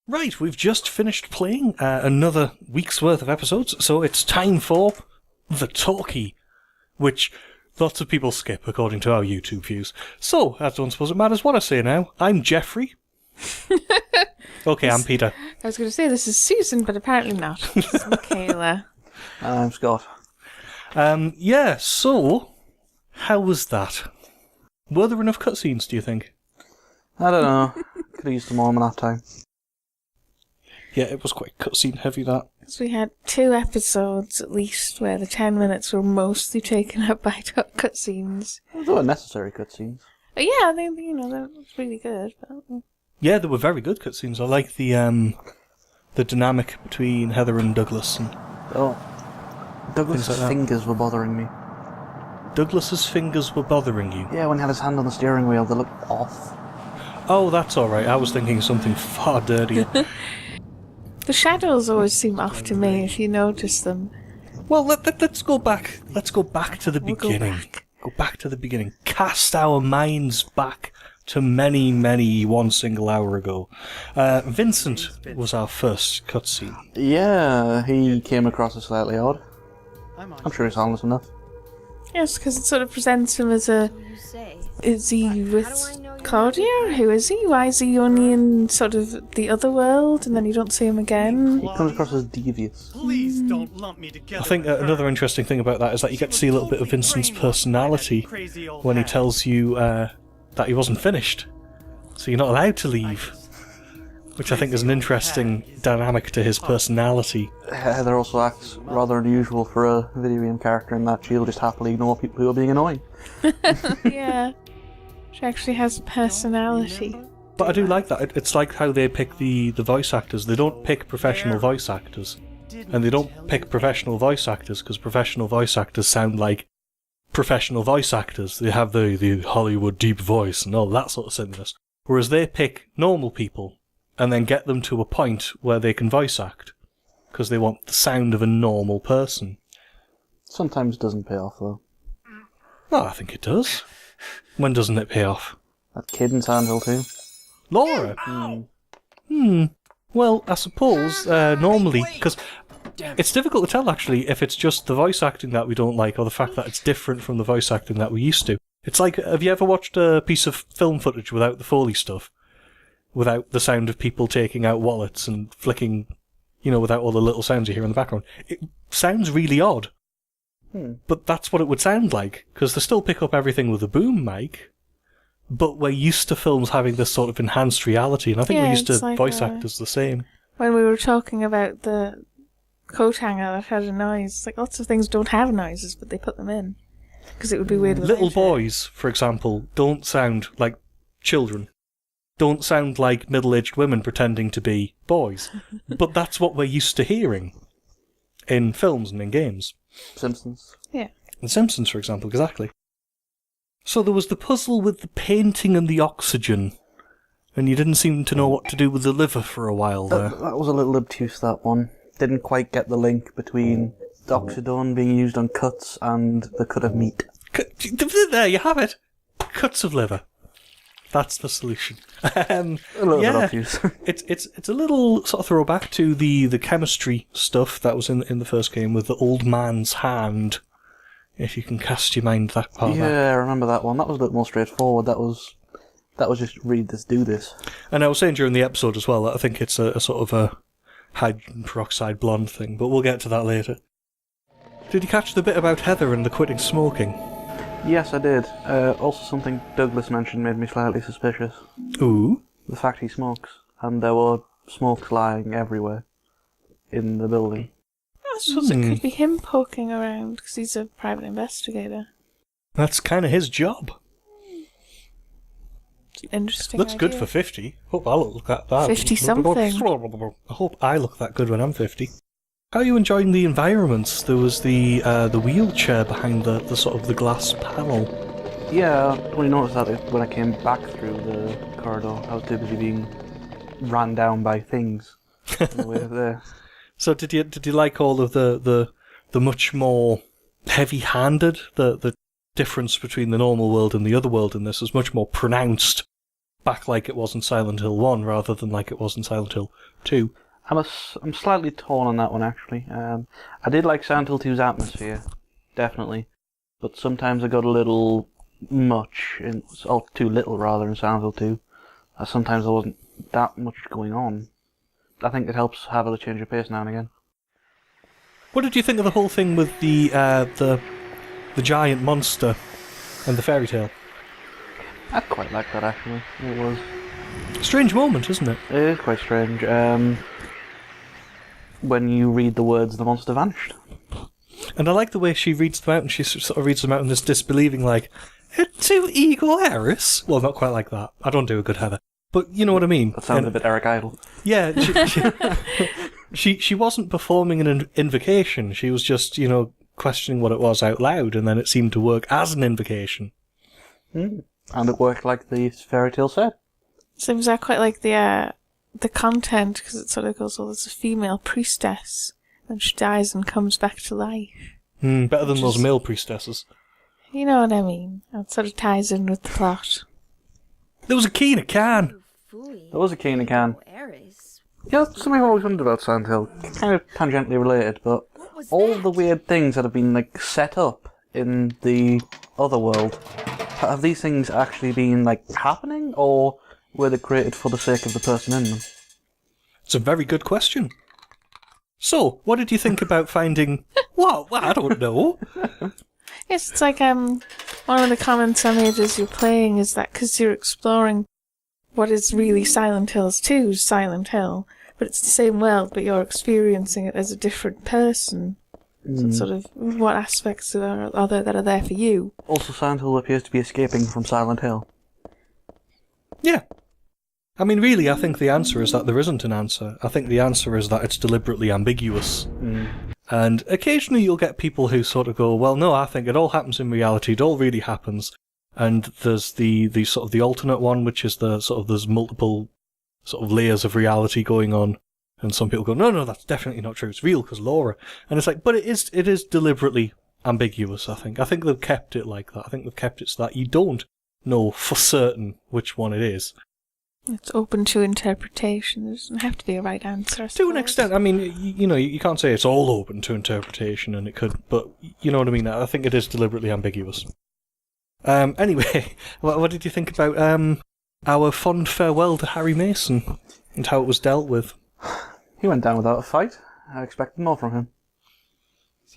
Right, we've just finished playing another week's worth of episodes, so it's time for the talkie, which lots of people skip according to our YouTube views. So, I don't suppose it matters what I say now. I'm Jeffrey. Okay, I'm Peter. I was going to say this is Susan, but apparently not. This is Michaela. I'm Scott. Yeah, so, how was that? Were there enough cutscenes, do you think? I don't know. Could have used some more in that time. Yeah, it was quite cutscene heavy, that. So we had 2 episodes at least where the 10 minutes were mostly taken up by cutscenes. Those were necessary cutscenes. Yeah, they that was really good. But... Yeah, they were very good cutscenes. I like the dynamic between Heather and Douglas. And Douglas's fingers were bothering me. Douglas's fingers were bothering you? Yeah, when he had his hand on the steering wheel, they looked off. Oh, that's alright. I was thinking of something far dirtier. The shadows always seem off to me, if you notice them. Well, let's go back. Let's go back to the beginning. Go back to the beginning. Cast our minds back to many, many one single hour ago. Vincent was our first cutscene. Yeah, he came across as slightly odd. I'm sure he's harmless enough. Yes, because it sort of presents him as a... Is he with Claudia? Who is he? Why is he only in sort of the other world and then you don't see him again? He comes across as devious. Please don't lump me together. I think another interesting thing about that is that you get to see a little bit of Vincent's personality when he tells you that he wasn't finished. So you're not allowed to leave. Which I think is an interesting dynamic to his personality. Heather also acts rather unusual for a video game character in that she'll just happily ignore people who are being annoying. Yeah. She actually has personality. But I do like that. It's like how they pick the voice actors. They don't pick professional voice actors. And they don't pick professional voice actors because professional voice actors sound like professional voice actors. They have the Hollywood deep voice and all that sort of silliness. Whereas they pick normal people and then get them to a point where they can voice act. Because they want the sound of a normal person. Sometimes it doesn't pay off, though. Well, I think it does. When doesn't it pay off? That kid in Sandhill too. Laura? Well, I suppose, normally, because it's difficult to tell, actually, if it's just the voice acting that we don't like or the fact that it's different from the voice acting that we used to. It's like, have you ever watched a piece of film footage without the Foley stuff? Without the sound of people taking out wallets and flicking, without all the little sounds you hear in the background. It sounds really odd. But that's what it would sound like, because they still pick up everything with a boom mic, but we're used to films having this sort of enhanced reality, and I think we're used to like voice actors the same. When we were talking about the coat hanger that had a noise, it's like lots of things don't have noises, but they put them in. Because it would be weird without Little it. boys, for example, don't sound like children. Don't sound like middle-aged women pretending to be boys. But that's what we're used to hearing in films and in games. Simpsons. Yeah. The Simpsons, for example, exactly. So there was the puzzle with the painting and the oxygen, and you didn't seem to know what to do with the liver for a while there. That was a little obtuse, that one. Didn't quite get the link between the oxydone being used on cuts and the cut of meat. There you have it. Cuts of liver. That's the solution. A little bit obtuse. It's a little sort of throwback to the chemistry stuff that was in the first game with the old man's hand. If you can cast your mind that part. Yeah, I remember that one. That was a bit more straightforward. That was just read this, do this. And I was saying during the episode as well that I think it's a sort of a hydrogen peroxide blonde thing, but we'll get to that later. Did you catch the bit about Heather and the quitting smoking? Yes, I did. Also, something Douglas mentioned made me slightly suspicious. Ooh. The fact he smokes, and there were smokes lying everywhere in the building. I suppose it could be him poking around, because he's a private investigator. That's kind of his job. It's an interesting Looks idea. good for 50. Hope I look that. 50-something. I hope I look that good when I'm 50. How are you enjoying the environments? There was the wheelchair behind the sort of the glass panel. Yeah, I only noticed that when I came back through the corridor. I was too busy being ran down by things on the way there. So did you like all of the much more heavy-handed, the difference between the normal world and the other world in this is much more pronounced back like it was in Silent Hill 1 rather than like it was in Silent Hill 2. I'm slightly torn on that one, actually. I did like Silent Hill 2's atmosphere, definitely. But sometimes I got a little much, too little rather, in Silent Hill 2. Sometimes there wasn't that much going on. I think it helps have a change of pace now and again. What did you think of the whole thing with the giant monster and the fairy tale? I quite like that, actually. It was. Strange moment, isn't it? It is quite strange. When you read the words, the monster vanished. And I like the way she reads them out, and she sort of reads them out in this disbelieving, like, to Eagle Harris? Well, not quite like that. I don't do a good Heather. But you know what I mean. That sounds a bit Eric Idle. Yeah, she wasn't performing an invocation. She was just, questioning what it was out loud, and then it seemed to work as an invocation. And it worked like the fairy tale said. Seems I quite like the content, because it sort of goes, well, there's a female priestess, and she dies and comes back to life. Better than those male priestesses. You know what I mean. It sort of ties in with the plot. There was a key in a can. There was a key in a can. Yeah, that's something I've always wondered about Silent Hill. Kind of tangentially related, but all the weird things that have been set up in the other world, have these things actually been happening, or were they created for the sake of the person in them? It's a very good question. So, what did you think about finding... Well, I don't know. Yes, it's like one of the comments I made as you're playing is that because you're exploring what is really Silent Hill's 2's Silent Hill, but it's the same world, but you're experiencing it as a different person. So it's sort of what aspects are there that are there for you. Also, Silent Hill appears to be escaping from Silent Hill. Yeah. I mean, really, I think the answer is that there isn't an answer. I think the answer is that it's deliberately ambiguous. And occasionally you'll get people who sort of go, well, no, I think it all happens in reality, it all really happens. And there's the sort of the alternate one, which is the sort of there's multiple sort of layers of reality going on. And some people go, no, that's definitely not true, it's real because Laura. And it's like, but it is deliberately ambiguous, I think. I think they've kept it like that. I think they've kept it so that you don't know for certain which one it is. It's open to interpretation. There doesn't have to be a right answer. To an extent, I mean, you can't say it's all open to interpretation, and it could, but you know what I mean. I think it is deliberately ambiguous. Anyway, what did you think about our fond farewell to Harry Mason and how it was dealt with? He went down without a fight. I expected more from him.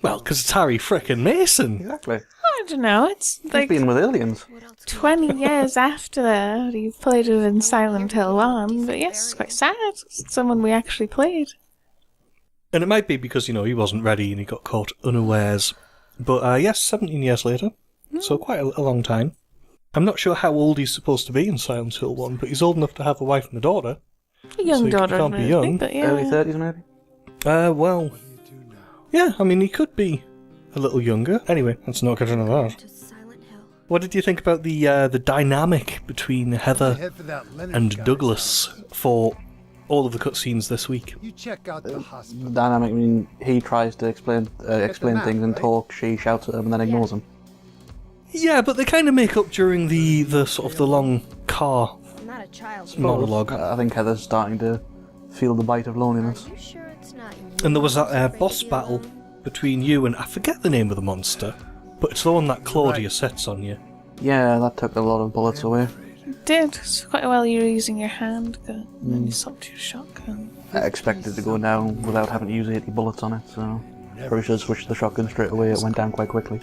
Well, because it's Harry frickin' Mason. Exactly. I don't know. It's He's like been with aliens. 20 years after you've played it in Silent Hill 1, but yes, it's quite sad. It's someone we actually played. And it might be because, he wasn't ready and he got caught unawares. But yes, 17 years later, so quite a long time. I'm not sure how old he's supposed to be in Silent Hill 1, but he's old enough to have a wife and a daughter. A young so daughter, he can't be maybe, young. but yeah. Early 30s, maybe? Well, yeah, I mean, he could be a little younger. Anyway, let's not get into that. What did you think about the dynamic between Heather and Douglas for all of the cutscenes this week? You check out the hospital. Dynamic, I mean, he tries to explain things and talk, she shouts at him and then ignores him. Yeah, but they kind of make up during the sort of the long car monologue. I think Heather's starting to feel the bite of loneliness. And there was that boss battle between you and, I forget the name of the monster, but it's the one that Claudia sets on you. Yeah, that took a lot of bullets away. It did. It's quite a while you were using your handgun, and then you swapped your shotgun. I expected to go down without having to use 80 bullets on it, so probably should have switched the shotgun straight away. It went down quite quickly.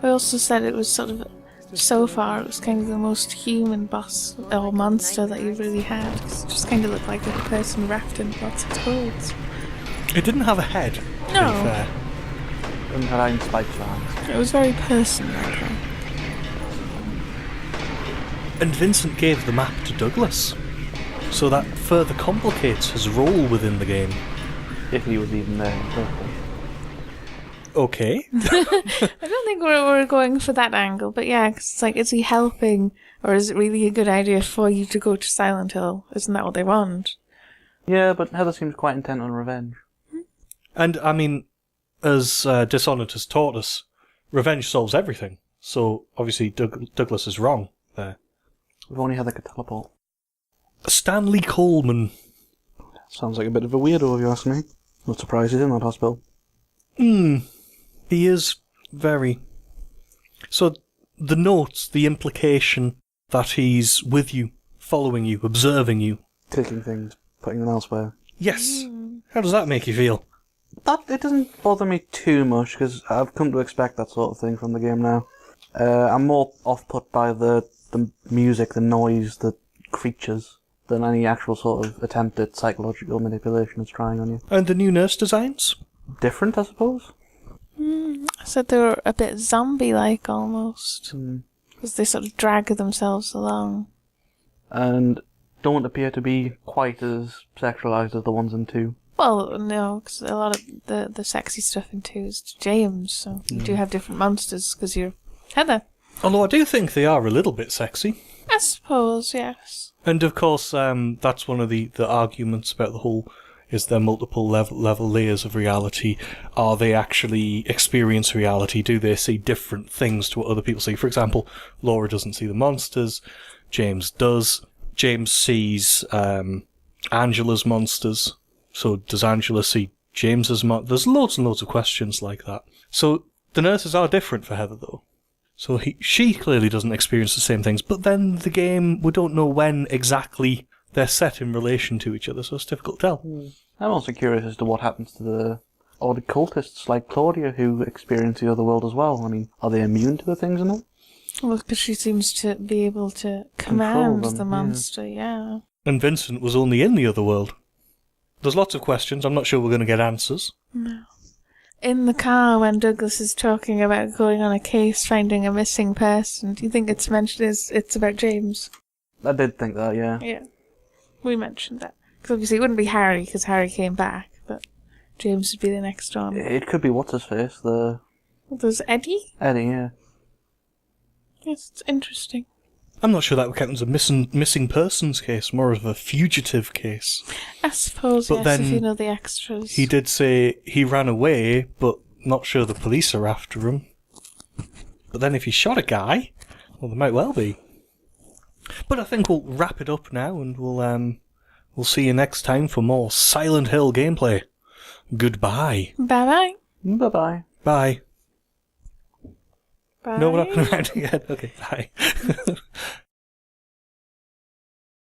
We also said it was sort of, so far, it was kind of the most human boss or monster that you've really had. It just kind of looked like a person wrapped in lots of clothes. It didn't have a head, to be fair. And had iron spikes for hands. It was very person-like. And Vincent gave the map to Douglas, so that further complicates his role within the game. If he was even there in the first place. Okay. I don't think we're going for that angle, but yeah, 'cause it's like, is he helping, or is it really a good idea for you to go to Silent Hill? Isn't that what they want? Yeah, but Heather seems quite intent on revenge. And, I mean, as Dishonored has taught us, revenge solves everything. So, obviously, Douglas is wrong there. We've only had like a teleport. Stanley Coleman. Sounds like a bit of a weirdo if you ask me. Not surprised he's in that hospital. He is very. So, the notes, the implication that he's with you, following you, observing you. Taking things, putting them elsewhere. Yes. How does that make you feel? It doesn't bother me too much, because I've come to expect that sort of thing from the game now. I'm more off-put by the music, the noise, the creatures, than any actual sort of attempt at psychological manipulation it's trying on you. And the new nurse designs? Different, I suppose? I said they were a bit zombie-like almost. Because they sort of drag themselves along. And don't appear to be quite as sexualized as the ones in 2. Well, no, because a lot of the sexy stuff in 2 is James, so you do have different monsters because you're Heather. Although I do think they are a little bit sexy. I suppose, yes. And of course, that's one of the arguments about the whole, is there multiple level layers of reality? Are they actually experience reality? Do they see different things to what other people see? For example, Laura doesn't see the monsters, James does. James sees Angela's monsters. So does Angela see James's monsters? There's loads and loads of questions like that. So the nurses are different for Heather, though. So she clearly doesn't experience the same things, but then the game, we don't know when exactly they're set in relation to each other, so it's difficult to tell. I'm also curious as to what happens to the cultists like Claudia who experience the other world as well. I mean, are they immune to the things in it? Well, because she seems to be able to command them, the monster, yeah. And Vincent was only in the other world. There's lots of questions, I'm not sure we're going to get answers. No. In the car, when Douglas is talking about going on a case, finding a missing person, do you think it's mentioned it's about James? I did think that, yeah. Yeah. We mentioned that. Because obviously it wouldn't be Harry, because Harry came back, but James would be the next one. It could be what's-his-face, Well, there's Eddie? Eddie, yeah. Yes, it's interesting. I'm not sure that would count as a missing persons case, more of a fugitive case. I suppose, But yes, then if you know the extras. He did say he ran away, but not sure the police are after him. But then if he shot a guy, well, there might well be. But I think we'll wrap it up now, and we'll see you next time for more Silent Hill gameplay. Goodbye. Bye-bye. Bye-bye. Bye. Bye. No, we're not going to round again. Okay, bye.